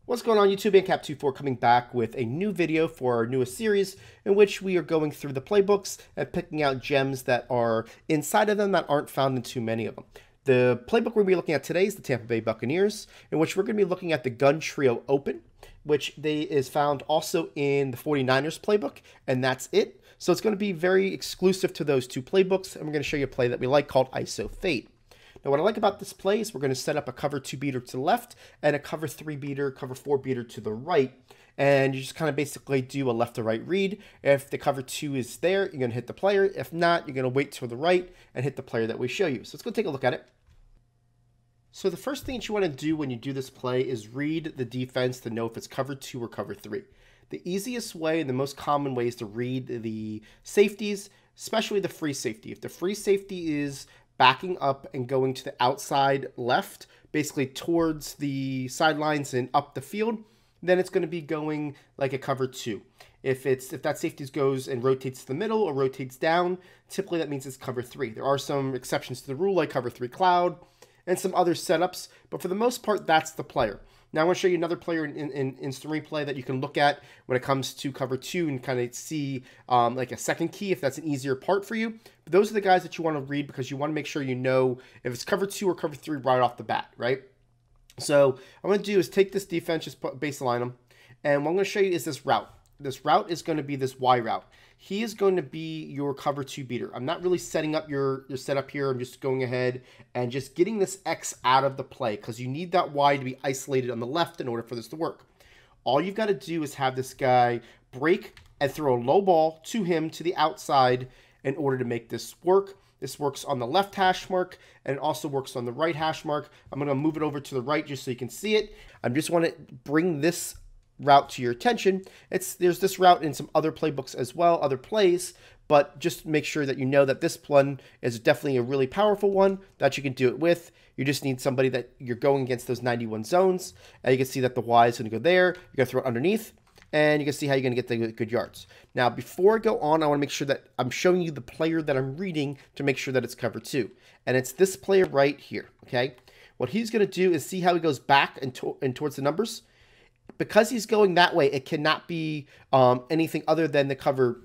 What's going on YouTube? ANCAP24 coming back with a new video for our newest series in which we are going through the playbooks and picking out gems that are inside of them that aren't found in too many of them. The playbook we're going to be looking at today is the Tampa Bay Buccaneers, in which we're going to be looking at the Gun Trio Open, which is found also in the 49ers playbook, and that's it. So it's going to be very exclusive to those two playbooks, and we're going to show you a play that we like called ISO Fade. Now, what I like about this play is we're going to set up a cover 2 beater to the left and a cover 3 beater, cover 4 beater to the right. And you just kind of basically do a left to right read. If the cover 2 is there, you're going to hit the player. If not, you're going to wait to the right and hit the player that we show you. So let's go take a look at it. So the first thing that you want to do when you do this play is read the defense to know if it's cover 2 or cover 3. The easiest way and the most common way is to read the safeties, especially the free safety. If the free safety is backing up and going to the outside left, basically towards the sidelines and up the field, then it's going to be going like a cover 2. If that safety goes and rotates to the middle or rotates down, typically that means it's cover 3. There are some exceptions to the rule like cover 3 cloud and some other setups, but for the most part, that's the player. Now I'm going to show you another player in instant replay that you can look at when it comes to cover 2 and kind of see like a second key if that's an easier part for you. But those are the guys that you want to read because you want to make sure you know if it's cover 2 or cover 3 right off the bat, right? So what I'm going to do is take this defense, just baseline them, and what I'm going to show you is this route. This route is going to be this Y route. He is going to be your cover 2 beater. I'm not really setting up your setup here. I'm just going ahead and just getting this X out of the play because you need that Y to be isolated on the left in order for this to work. All you've got to do is have this guy break and throw a low ball to him to the outside in order to make this work. This works on the left hash mark and it also works on the right hash mark. I'm going to move it over to the right just so you can see it. I just want to bring this route to your attention. There's this route in some other playbooks as well, other plays, but just make sure that you know that this one is definitely a really powerful one that you can do it with. You just need somebody that you're going against those 91 zones, and you can see that the Y is going to go there. You're going to throw it underneath, and you can see how you're going to get the good yards. Now, before I go on, I want to make sure that I'm showing you the player that I'm reading to make sure that it's cover 2, and it's this player right here, okay? What he's going to do is see how he goes back and towards the numbers. Because he's going that way, it cannot be anything other than the cover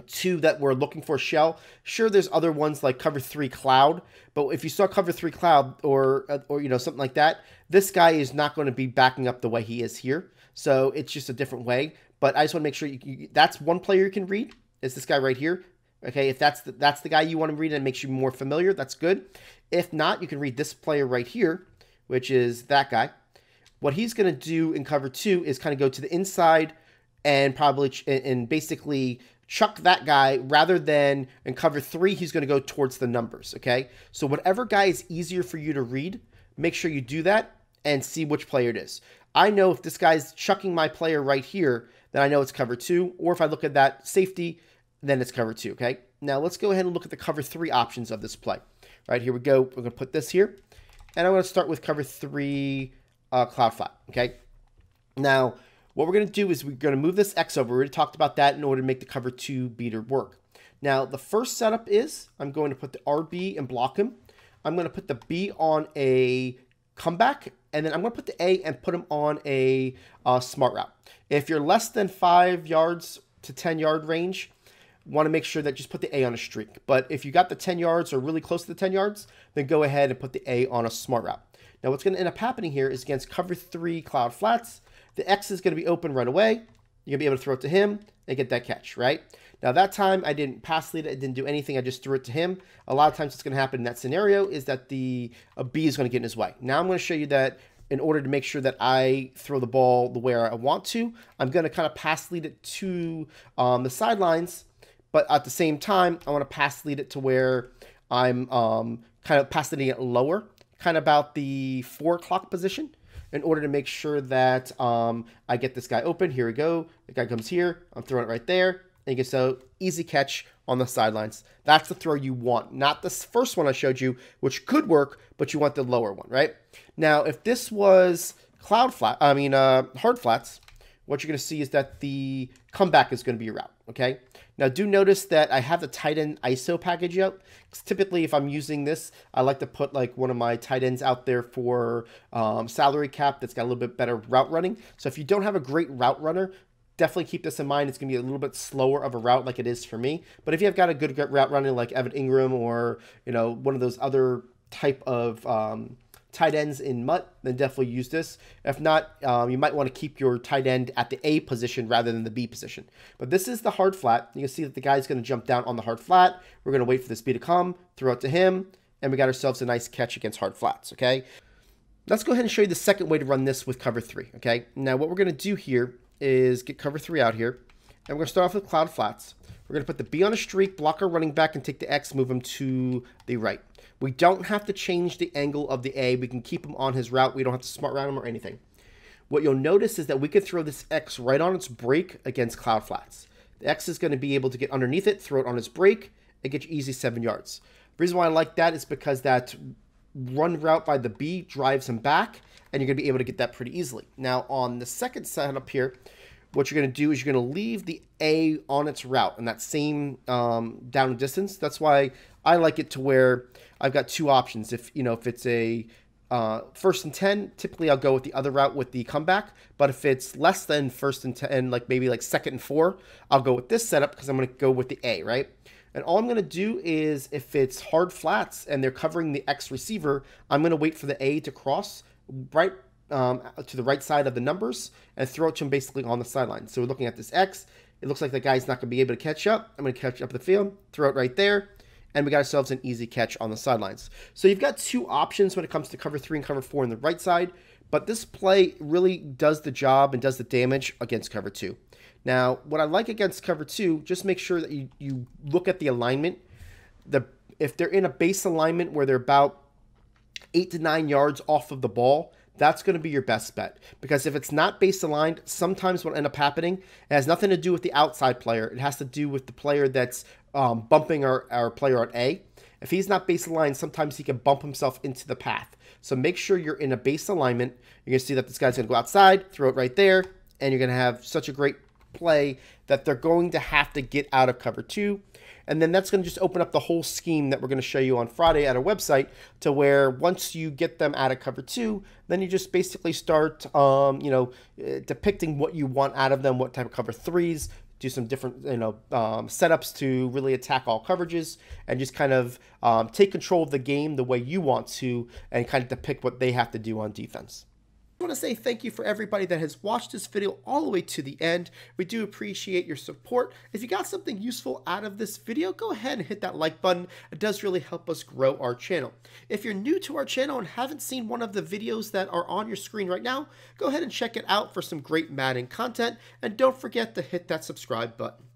2 that we're looking for shell. Sure, there's other ones like cover 3 cloud, but if you saw cover 3 cloud or you know, something like that, this guy is not going to be backing up the way he is here. So it's just a different way. But I just want to make sure that's one player you can read. Is this guy right here? Okay, if that's the guy you want to read and it makes you more familiar, that's good. If not, you can read this player right here, which is that guy. What he's going to do in cover 2 is kind of go to the inside and probably and basically chuck that guy rather than in cover 3, he's going to go towards the numbers, okay? So whatever guy is easier for you to read, make sure you do that and see which player it is. I know if this guy's chucking my player right here, then I know it's cover 2, or if I look at that safety, then it's cover 2, okay? Now let's go ahead and look at the cover 3 options of this play. Right, here we go. We're going to put this here, and I'm going to start with cover 3 cloud flat, okay? Now, what we're going to do is we're going to move this X over. We already talked about that in order to make the cover 2 beater work. Now, the first setup is I'm going to put the RB and block him. I'm going to put the B on a comeback, and then I'm going to put the A and put him on a smart route. If you're less than 5 yards to 10 yard range, want to make sure that just put the A on a streak. But if you got the 10 yards or really close to the 10 yards, then go ahead and put the A on a smart route. Now, what's going to end up happening here is against cover 3 cloud flats, the X is going to be open right away. You're going to be able to throw it to him and get that catch, right? Now, that time, I didn't pass lead it. I didn't do anything. I just threw it to him. A lot of times what's going to happen in that scenario is that the B is going to get in his way. Now, I'm going to show you that in order to make sure that I throw the ball the way I want to, I'm going to kind of pass lead it to the sidelines, but at the same time, I want to pass lead it to where I'm kind of pass leading it lower, kind of about the 4 o'clock position in order to make sure that I get this guy open. Here we go. The guy comes here. I'm throwing it right there. And you get so easy catch on the sidelines. That's the throw you want, not the first one I showed you, which could work, but you want the lower one, right? Now, if this was hard flats, what you're going to see is that the comeback is going to be your route, okay? Now, do notice that I have the tight end ISO package up. Because typically, if I'm using this, I like to put like one of my tight ends out there for salary cap that's got a little bit better route running. So if you don't have a great route runner, definitely keep this in mind. It's going to be a little bit slower of a route like it is for me. But if you have got a good route running like Evan Ingram or, you know, one of those other type of tight ends in MUT, then definitely use this. If not, you might want to keep your tight end at the A position rather than the B position. But this is the hard flat. You can see that the guy's going to jump down on the hard flat. We're going to wait for this B to come, throw it to him, and we got ourselves a nice catch against hard flats, okay? Let's go ahead and show you the second way to run this with cover 3, okay? Now, what we're going to do here is get cover 3 out here, and we're going to start off with cloud flats. We're going to put the B on a streak, block our running back, and take the X, move him to the right. We don't have to change the angle of the A. We can keep him on his route. We don't have to smart route him or anything. What you'll notice is that we could throw this X right on its break against cloud flats. The X is going to be able to get underneath it, throw it on its break, and get you easy 7 yards. The reason why I like that is because that run route by the B drives him back, and you're going to be able to get that pretty easily. Now, on the second setup here, what you're going to do is you're going to leave the A on its route in that same down distance. That's why I like it to where I've got 2 options. If it's a 1st and 10, typically I'll go with the other route with the comeback. But if it's less than 1st and 10, like maybe like 2nd and 4, I'll go with this setup because I'm going to go with the A, right? And all I'm going to do is if it's hard flats and they're covering the X receiver, I'm going to wait for the A to cross right to the right side of the numbers and throw it to him basically on the sideline. So we're looking at this X. It looks like the guy's not going to be able to catch up. I'm going to catch up the field, throw it right there, and we got ourselves an easy catch on the sidelines. So you've got 2 options when it comes to cover 3 and cover 4 on the right side, but this play really does the job and does the damage against cover 2. Now, what I like against cover 2, just make sure that you look at the alignment. If they're in a base alignment where they're about 8 to 9 yards off of the ball, that's going to be your best bet. Because if it's not base aligned, sometimes what will end up happening, it has nothing to do with the outside player. It has to do with the player that's bumping our player on A. If he's not base aligned, sometimes he can bump himself into the path. So make sure you're in a base alignment. You're going to see that this guy's going to go outside, throw it right there, and you're going to have such a great play that they're going to have to get out of cover 2. And then that's going to just open up the whole scheme that we're going to show you on Friday at our website, to where once you get them out of cover 2, then you just basically start, depicting what you want out of them, what type of cover 3s, do some different, setups to really attack all coverages, and just kind of take control of the game the way you want to, and kind of depict what they have to do on defense. I want to say thank you for everybody that has watched this video all the way to the end. We do appreciate your support. If you got something useful out of this video, go ahead and hit that like button. It does really help us grow our channel. If you're new to our channel and haven't seen one of the videos that are on your screen right now, go ahead and check it out for some great Madden content. And don't forget to hit that subscribe button.